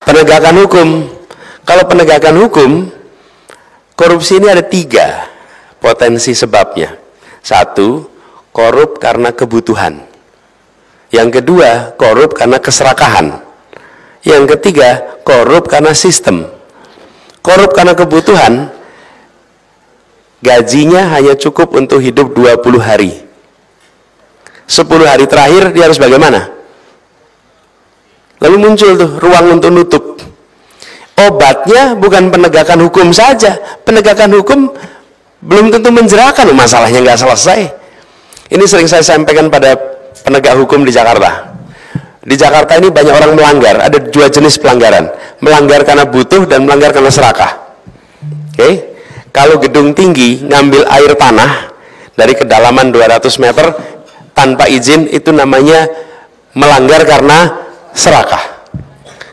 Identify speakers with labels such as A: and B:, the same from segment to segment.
A: Penegakan hukum. Kalau penegakan hukum, korupsi ini ada 3 potensi sebabnya. 1, korup karena kebutuhan. Yang kedua, korup karena keserakahan. Yang ketiga, korup karena sistem. Korup karena kebutuhan, gajinya hanya cukup untuk hidup 20 hari. 10 hari terakhir dia harus bagaimana? Lalu muncul tuh ruang untuk nutup. Obatnya bukan penegakan hukum saja. Penegakan hukum belum tentu menjerahkan, masalahnya nggak selesai. Ini sering saya sampaikan pada penegak hukum di Jakarta. Di Jakarta ini banyak orang melanggar. Ada 2 jenis pelanggaran. Melanggar karena butuh dan melanggar karena serakah. Oke? Kalau gedung tinggi ngambil air tanah dari kedalaman 200 meter tanpa izin, itu namanya melanggar karena serakah.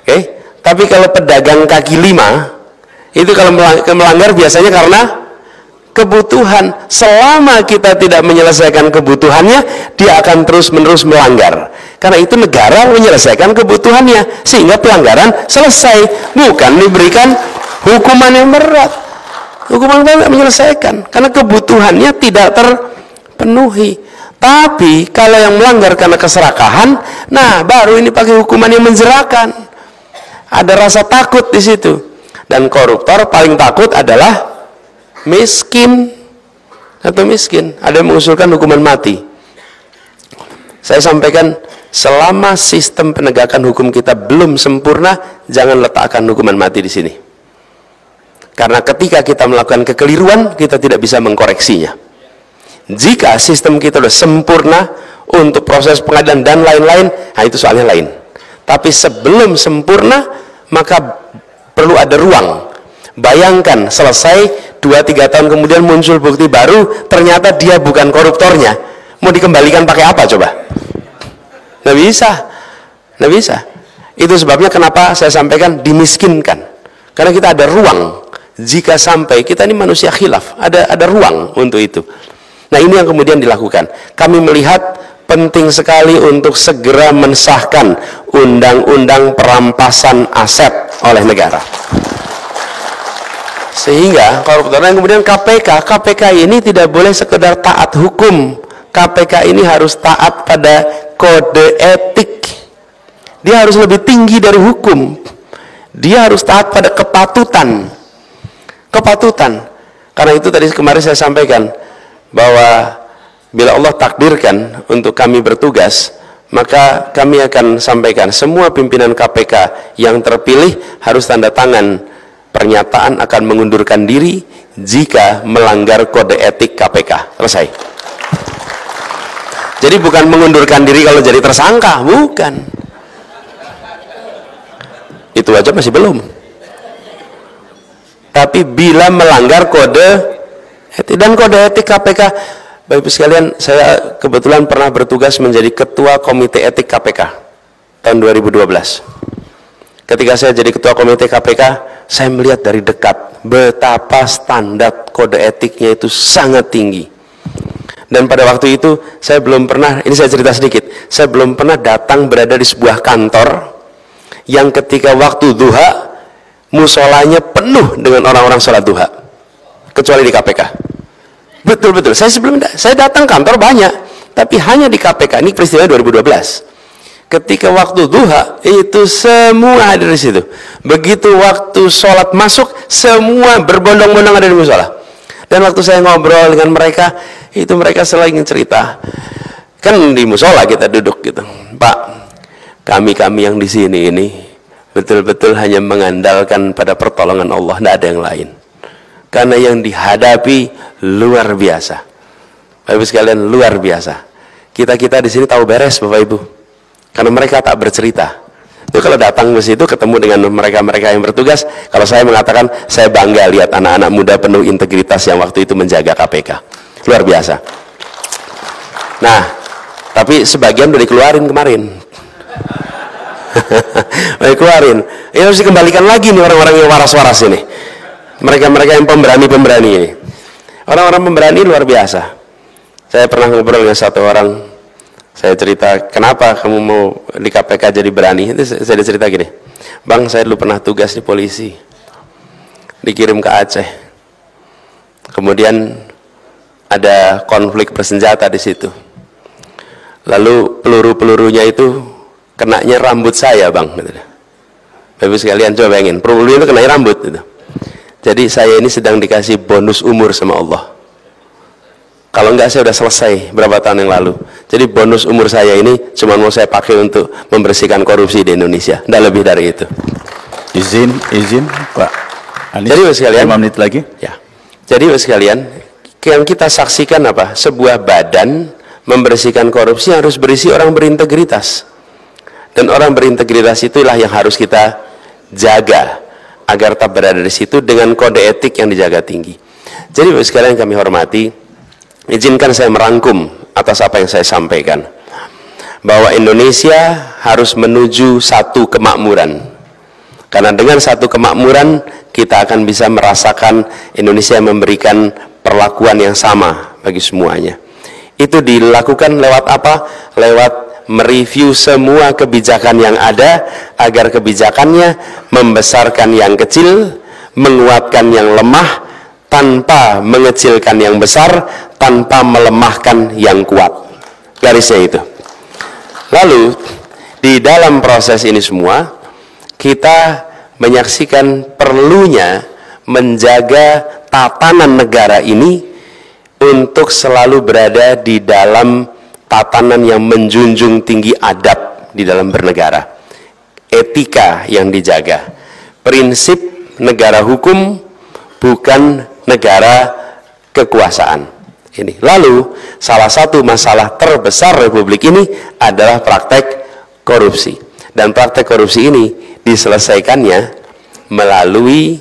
A: Oke? Tapi kalau pedagang kaki 5, itu kalau melanggar biasanya karena kebutuhan. Selama kita tidak menyelesaikan kebutuhannya, dia akan terus-menerus melanggar. Karena itu negara menyelesaikan kebutuhannya, sehingga pelanggaran selesai, bukan diberikan hukuman yang berat. Hukuman berat menyelesaikan, karena kebutuhannya tidak terpenuhi. Tapi kalau yang melanggar karena keserakahan, nah baru ini pakai hukuman yang menjerahkan. Ada rasa takut di situ. Dan koruptor paling takut adalah miskin atau miskin. Ada yang mengusulkan hukuman mati. Saya sampaikan, selama sistem penegakan hukum kita belum sempurna, jangan letakkan hukuman mati di sini. Karena ketika kita melakukan kekeliruan, kita tidak bisa mengkoreksinya. Jika sistem kita sudah sempurna untuk proses pengadilan dan lain-lain, nah itu soalnya lain. Tapi sebelum sempurna, maka perlu ada ruang. Bayangkan selesai 2-3 tahun kemudian muncul bukti baru, ternyata dia bukan koruptornya. Mau dikembalikan pakai apa coba? Nggak bisa. Nggak bisa. Itu sebabnya kenapa saya sampaikan dimiskinkan. Karena kita ada ruang. Jika sampai, kita ini manusia khilaf, ada ruang untuk itu. Nah ini yang kemudian dilakukan. Kami melihat penting sekali untuk segera mensahkan undang-undang perampasan aset oleh negara. Sehingga koruptor yang kemudian KPK ini tidak boleh sekedar taat hukum. KPK ini harus taat pada kode etik. Dia harus lebih tinggi dari hukum. Dia harus taat pada kepatutan. Karena itu tadi kemarin saya sampaikan bahwa bila Allah takdirkan untuk kami bertugas, maka kami akan sampaikan semua pimpinan KPK yang terpilih harus tanda tangan pernyataan akan mengundurkan diri jika melanggar kode etik KPK. Selesai. Jadi bukan mengundurkan diri kalau jadi tersangka, bukan. Itu aja masih belum. Tapi bila melanggar kode etik, dan kode etik KPK, Bapak Ibu sekalian, saya kebetulan pernah bertugas menjadi Ketua Komite Etik KPK tahun 2012. Ketika saya jadi Ketua Komite KPK, saya melihat dari dekat betapa standar kode etiknya itu sangat tinggi. Dan pada waktu itu, saya belum pernah, ini saya cerita sedikit, saya belum pernah datang berada di sebuah kantor yang ketika waktu duha, musolanya penuh dengan orang-orang sholat duha. Kecuali di KPK. Betul-betul, saya datang kantor banyak, tapi hanya di KPK, ini peristiwa 2012. Ketika waktu duha, itu semua ada di situ. Begitu waktu sholat masuk, semua berbondong-bondong ada di musola. Dan waktu saya ngobrol dengan mereka, itu mereka selalu ingin cerita. Kan di musola kita duduk gitu, Pak, kami yang di sini ini betul-betul hanya mengandalkan pada pertolongan Allah, tidak ada yang lain. Karena yang dihadapi luar biasa. Bapak Ibu sekalian, luar biasa. Kita di sini tahu beres, Bapak Ibu. Karena mereka tak bercerita. Itu kalau datang ke situ ketemu dengan mereka-mereka yang bertugas, kalau saya mengatakan saya bangga lihat anak-anak muda penuh integritas yang waktu itu menjaga KPK. Luar biasa. Nah, tapi sebagian udah dikeluarin kemarin. Keluarin. Ini harus dikembalikan lagi nih orang-orang yang waras-waras ini. Mereka-mereka yang pemberani-pemberani ini. Orang-orang pemberani luar biasa. Saya pernah ngobrol dengan satu orang. Saya cerita, kenapa kamu mau di KPK jadi berani? Itu saya cerita gini. Bang, saya dulu pernah tugas di polisi, dikirim ke Aceh, kemudian ada konflik bersenjata di situ, lalu peluru-pelurunya itu kenanya rambut saya, Bang. Bapak sekalian coba bayangin, peluru itu kenanya rambut gitu. Jadi saya ini sedang dikasih bonus umur sama Allah. Kalau enggak saya udah selesai berapa tahun yang lalu. Jadi bonus umur saya ini cuma mau saya pakai untuk membersihkan korupsi di Indonesia. Tidak lebih dari itu.
B: Izin Pak Anies.
A: Jadi Bapak sekalian,
B: 5 menit lagi.
A: Ya. Jadi Bapak sekalian, yang kita saksikan apa? Sebuah badan membersihkan korupsi harus berisi orang berintegritas. Dan orang berintegritas itulah yang harus kita jaga agar tak berada di situ dengan kode etik yang dijaga tinggi. Jadi Bapak sekalian kami hormati, izinkan saya merangkum atas apa yang saya sampaikan, bahwa Indonesia harus menuju satu kemakmuran, karena dengan satu kemakmuran kita akan bisa merasakan Indonesia memberikan perlakuan yang sama bagi semuanya. Itu dilakukan lewat apa? Lewat mereview semua kebijakan yang ada agar kebijakannya membesarkan yang kecil, menguatkan yang lemah, tanpa mengecilkan yang besar, tanpa melemahkan yang kuat. Garisnya itu. Lalu di dalam proses ini semua kita menyaksikan perlunya menjaga tatanan negara ini untuk selalu berada di dalam tatanan yang menjunjung tinggi adab di dalam bernegara, etika yang dijaga, prinsip negara hukum bukan negara kekuasaan. Ini. Lalu salah satu masalah terbesar Republik ini adalah praktek korupsi, dan praktek korupsi ini diselesaikannya melalui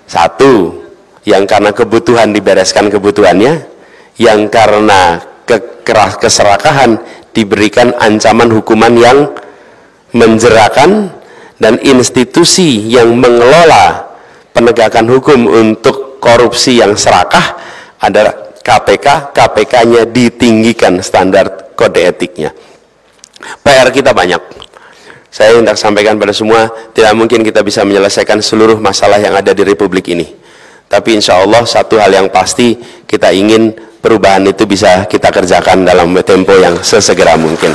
A: satu, yang karena kebutuhan dibereskan kebutuhannya, yang karena keserakahan diberikan ancaman hukuman yang menjerakan, dan institusi yang mengelola penegakan hukum untuk korupsi yang serakah adalah KPK. KPK-nya ditinggikan standar kode etiknya. PR kita banyak. Saya hendak sampaikan pada semua, tidak mungkin kita bisa menyelesaikan seluruh masalah yang ada di Republik ini. Tapi insya Allah satu hal yang pasti, kita ingin perubahan itu bisa kita kerjakan dalam tempo yang sesegera mungkin.